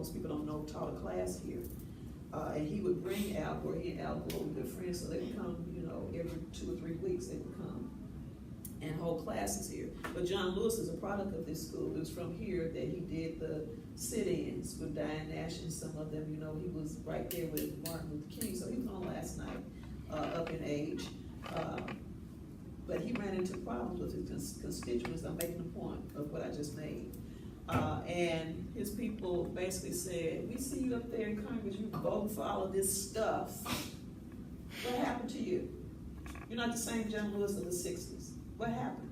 most people don't know, taught a class here. And he would bring Al Gore, he and Al Gore were good friends, so they would come, every 2 or 3 weeks they would come and hold classes here. But John Lewis is a product of this school. It was from here that he did the sit-ins with Diane Nash and some of them, he was right there with Martin Luther King, so he was on last night, up in age. But he ran into problems with his constituents. I'm making a point of what I just made. And his people basically said, we see you up there in Congress, you voting for all of this stuff. What happened to you? You're not the same John Lewis of the 60s. What happened?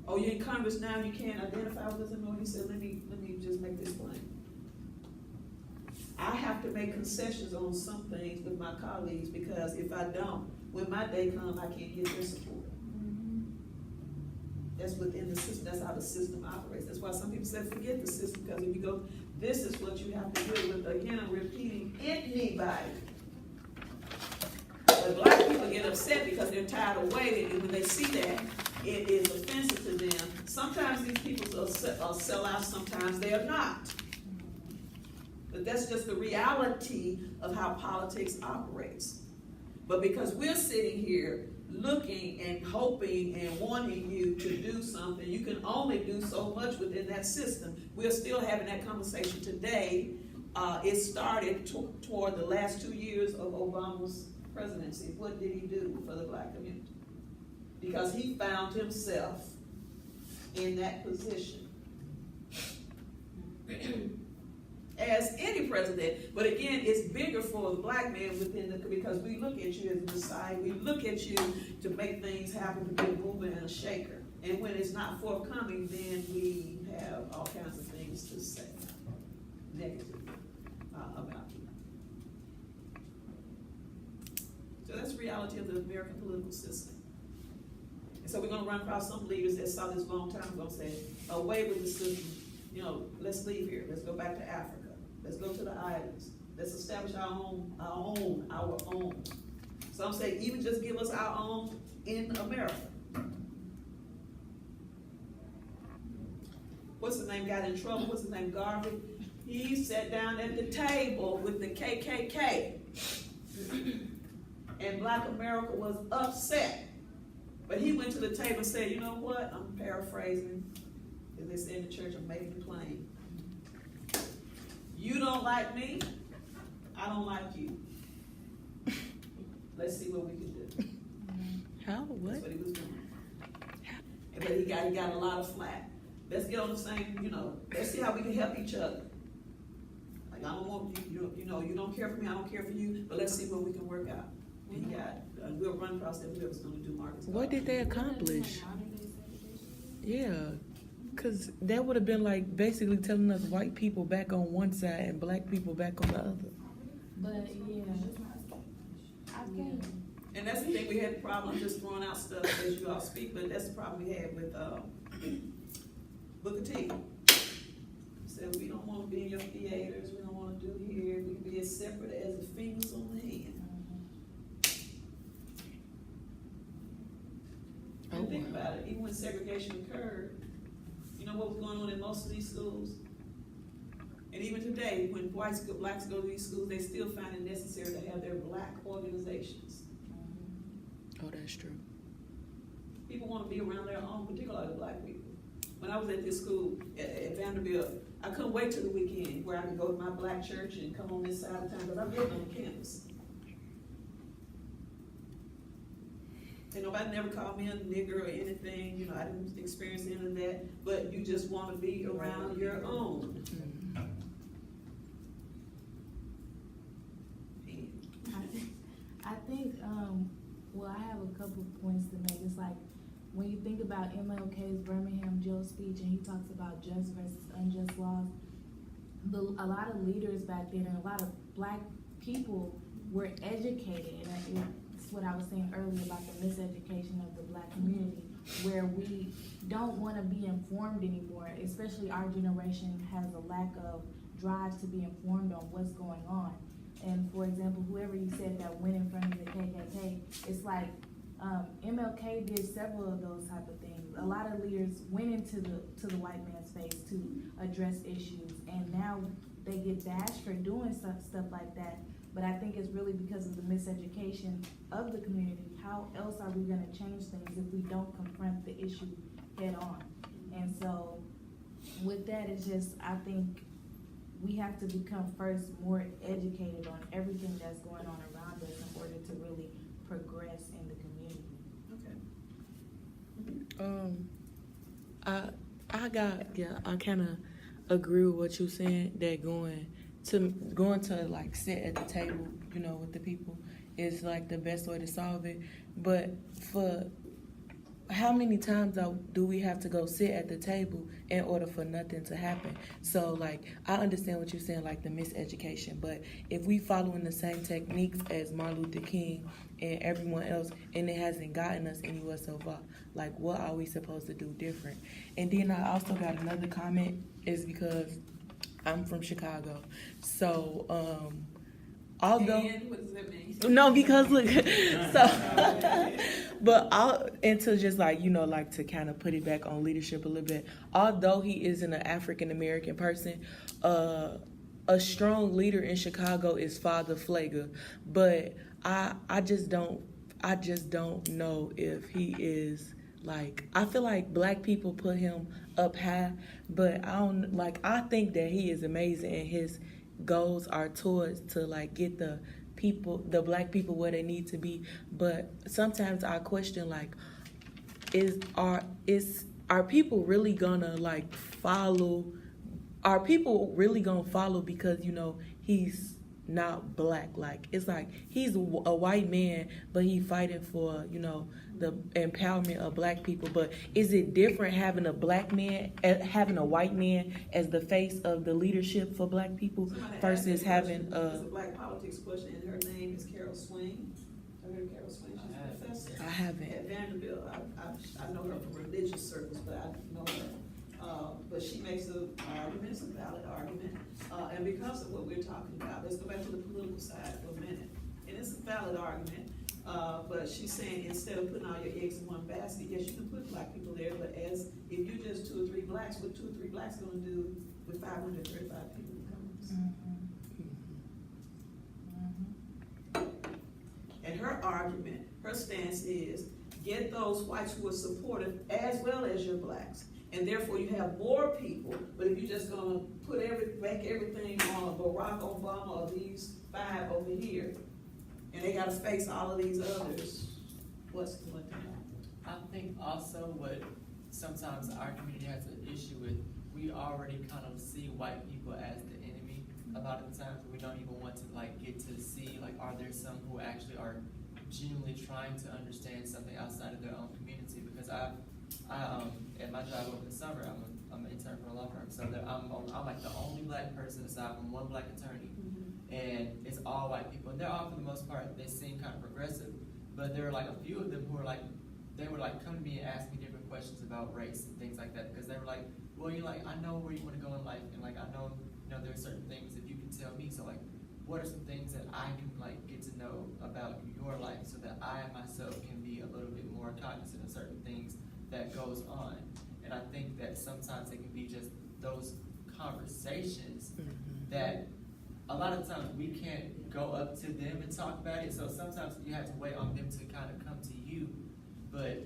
Oh, you're in Congress now, you can't identify with us anymore? He said, let me just make this plain. I have to make concessions on some things with my colleagues, because if I don't, when my day comes, I can't get their support. That's within the system. That's how the system operates. That's why some people say forget the system, because if you go, this is what you have to deal with. Again, I'm repeating, anybody. But black people get upset because they're tired of waiting, and when they see that, it is offensive to them. Sometimes these people are sell out, sometimes they are not. But that's just the reality of how politics operates. But because we're sitting here looking and hoping and wanting you to do something, you can only do so much within that system. We're still having that conversation today. It started toward the last 2 years of Obama's presidency. What did he do for the black community? Because he found himself in that position. As any president, but again, it's bigger for the black man because we look at you as a Messiah, we look at you to make things happen, to be a mover and a shaker. And when it's not forthcoming, then we have all kinds of things to say negative about you. So that's the reality of the American political system. And so we're going to run across some leaders that saw this a long time ago and say, away with the system, let's leave here, let's go back to Africa. Let's go to the islands. Let's establish our own. Some say even just give us our own in America. What's his name got in trouble? What's his name, Garvey? He sat down at the table with the KKK. And black America was upset. But he went to the table and said, you know what? I'm paraphrasing. As they say in the church, I'm making it plain. You don't like me, I don't like you. Let's see what we can do. How? What? That's what he was doing. But he got a lot of flack. Let's get on the same, let's see how we can help each other. Like, I don't want you, you don't care for me, I don't care for you, but let's see what we can work out. And we'll run across that whoever's going to do Marcus. What did they accomplish? Yeah. Because that would have been like basically telling us white people back on one side and black people back on the other. But yeah, I think. And that's the thing, we had the problem just throwing out stuff as you all speak, but that's the problem we had with Booker T. Said we don't want to be in your theaters, we don't want to do here, we can be as separate as the fingers on the hand. And think about it, even when segregation occurred, you know what was going on in most of these schools? And even today, when blacks go to these schools, they still find it necessary to have their black organizations. Oh, that's true. People want to be around their own, particularly black people. When I was at this school at Vanderbilt, I couldn't wait till the weekend where I could go to my black church and come on this side of town, because I'm living on campus. And nobody never called me a nigger or anything, I didn't experience any of that, but you just want to be around your own. I think, I have a couple of points to make. It's like, when you think about MLK's Birmingham jail speech and he talks about just versus unjust laws, a lot of leaders back then and a lot of black people were educated, and it's what I was saying earlier about the miseducation of the black community, where we don't want to be informed anymore, especially our generation has a lack of drive to be informed on what's going on. And for example, whoever you said that went in front of the KKK, it's like MLK did several of those type of things. A lot of leaders went into the white man's face to address issues, and now they get bashed for doing stuff like that. But I think it's really because of the miseducation of the community. How else are we gonna change things if we don't confront the issue head on? And so with that, it's just, I think we have to become first more educated on everything that's going on around us in order to really progress in the community. Okay. I kind of agree with what you're saying, that going to like sit at the table, you know, with the people is like the best way to solve it. But for how many times do we have to go sit at the table in order for nothing to happen? So like, I understand what you're saying, like the miseducation, but if we following the same techniques as Martin Luther King and everyone else, and it hasn't gotten us anywhere so far, like what are we supposed to do different? And then I also got another comment, is because I'm from Chicago, so although And what does that mean? no, because look, so but and to just like, you know, like to kind of put it back on leadership a little bit, although he isn't an African American person, a strong leader in Chicago is Father Flagger, but I just don't know if he is, like, I feel like black people put him up high, but I think that he is amazing, and his goals are towards to like get the black people where they need to be. But sometimes I question, like, are people really gonna like follow? Are people really gonna follow because, you know, he's not black? Like, it's like he's a white man, but he fighting for, you know, the empowerment of black people. But is it different having a white man as the face of the leadership for black people versus having It's a black politics question, and her name is Carol Swain. I heard Carol Swain. She's a professor. I haven't. At Vanderbilt. I know her from religious circles, but I know her. But she makes an argument, it's a valid argument. And because of what we're talking about, let's go back to the political side for a minute. And it's a valid argument. But she's saying, instead of putting all your eggs in one basket, yes, you can put black people there, but if you're just 2 or 3 blacks, what 2 or 3 blacks gonna do with 535 people in Congress? And her argument, her stance is, get those whites who are supportive as well as your blacks. And therefore you have more people, but if you're just gonna put everything on Barack Obama or these 5 over here, and they gotta face all of these others, what's going to happen? I think also what sometimes our community has an issue with, we already kind of see white people as the enemy a lot of the times. We don't even want to like get to see, like, are there some who actually are genuinely trying to understand something outside of their own community? Because I at my job over the summer, I'm an intern for a law firm, so I'm like the only black person aside from one black attorney. And it's all white people, and they're all, for the most part, they seem kind of progressive, but there are like a few of them who are like, they would like come to me and ask me different questions about race and things like that, because they were like, well, you're like, I know where you want to go in life, and like, I know, you know, there are certain things that you can tell me, so like, what are some things that I can like get to know about your life so that I myself can be a little bit more cognizant of certain things that goes on. And I think that sometimes it can be just those conversations that a lot of times we can't go up to them and talk about it, so sometimes you have to wait on them to kind of come to you. But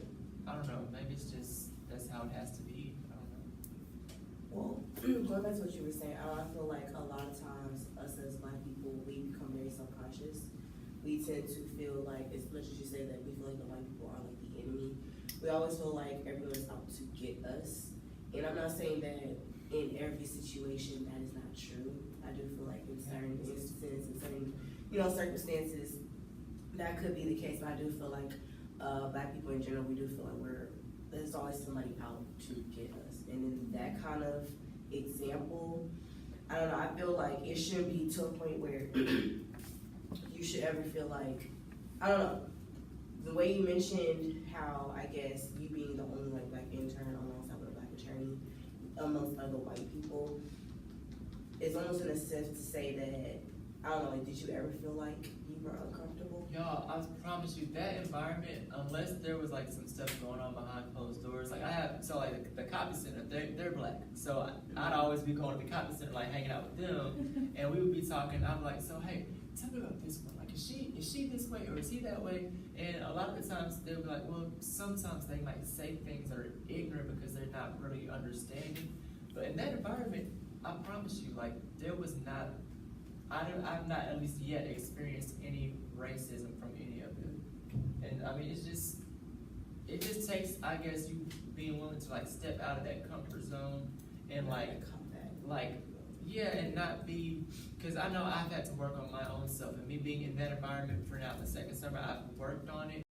I don't know, maybe it's just, that's how it has to be. I don't know. Well, going back to what you were saying, I feel like a lot of times us as black people, we become very self-conscious. We tend to feel like, as much as you say that we feel like the white people are like the enemy, we always feel like everyone is out to get us. And I'm not saying that in every situation that is not true. I do feel like in certain instances, in certain, circumstances, that could be the case. But I do feel like black people in general, we do feel like there's always somebody out to get us. And in that kind of example, I don't know, I feel like it shouldn't be to a point where you should ever feel like, I don't know, the way you mentioned how, I guess, you being the only like black intern alongside with a black attorney amongst other white people, it's almost in a sense to say that I don't know, like, did you ever feel like you were uncomfortable? Y'all, I promise you, that environment, unless there was like some stuff going on behind closed doors, like I have, so like the copy center, they're black. So I'd always be going to the copy center, like hanging out with them, and we would be talking, I'm like, so hey, tell me about this one. Like, is she this way or is he that way? And a lot of the times they'll be like, well, sometimes they might say things that are ignorant because they're not really understanding. But in that environment, I promise you, like, there was not, I've not at least yet experienced any racism from any of them. And I mean, it just takes, I guess, you being willing to like step out of that comfort zone and yeah, and not be, cause I know I've had to work on my own self, and me being in that environment for now the second summer, I've worked on it.